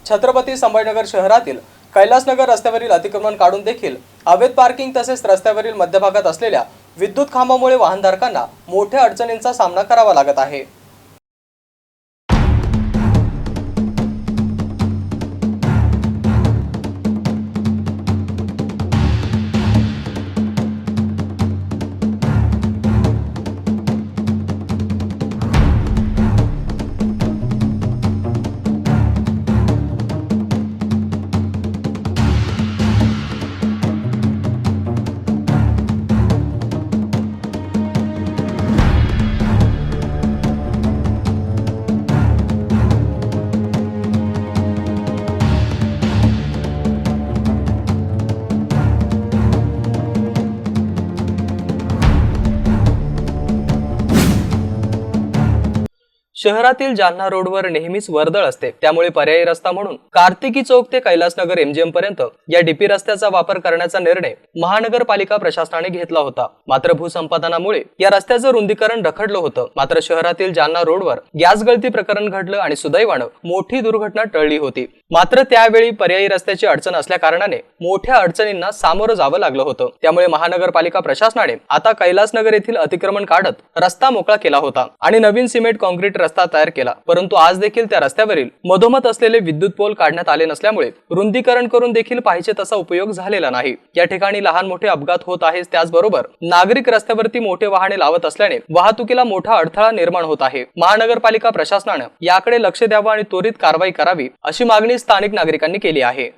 छत्रपती संभाजीनगर शहरातील कैलासनगर रस्त्यावरील अतिक्रमण काढून देखील अवैध पार्किंग तसेच रस्त्यावरील मध्यभागात असलेल्या विद्युत खांबामुळे वाहनधारकांना मोठ्या अडचणींचा सामना करावा लागत आहे। शहरातील जालना रोडवर नेहमीच वर्दळ असते, त्यामुळे पर्यायी रस्ता म्हणून कार्तिकी चौक ते कैलासनगर एमजीएम पर्यंत या डीपी रस्त्याचा वापर करण्याचा निर्णय महानगरपालिका प्रशासनाने घेतला होता। मात्र भूसंपादनामुळे या रस्त्याचं रुंदीकरण रखडलं होतं। मात्र शहरातील जालना रोडवर गॅस गळती प्रकरण घडलं आणि सुदैवानं मोठी दुर्घटना टळली होती। मात्र त्यावेळी पर्यायी रस्त्याची अडचण असल्या कारणाने मोठ्या अडचणींना सामोरं जावं लागलं होतं। त्यामुळे महानगरपालिका प्रशासनाने आता कैलासनगर येथील अतिक्रमण काढत रस्ता मोकळा केला होता आणि नवीन सिमेंट काँक्रीट रस्ता तयार केला। परंतु आज देखील त्या रस्त्यावरील मधोमध असलेले विद्युत पोल काढण्यात आले नसल्यामुळे रुंदीकरण करून देखील पाहिजे तसा उपयोग झालेला नाही। या ठिकाणी लहान मोठे अपघात होत आहेत, त्याचबरोबर नागरिक रस्त्यावरती मोठे वाहने लावत असल्याने वाहतुकीला मोठा अडथळा निर्माण होत आहे। महानगरपालिका प्रशासनाने याकडे लक्ष द्यावं आणि त्वरित कारवाई करावी अशी मागणी स्थानिक नागरिकांनी केली आहे।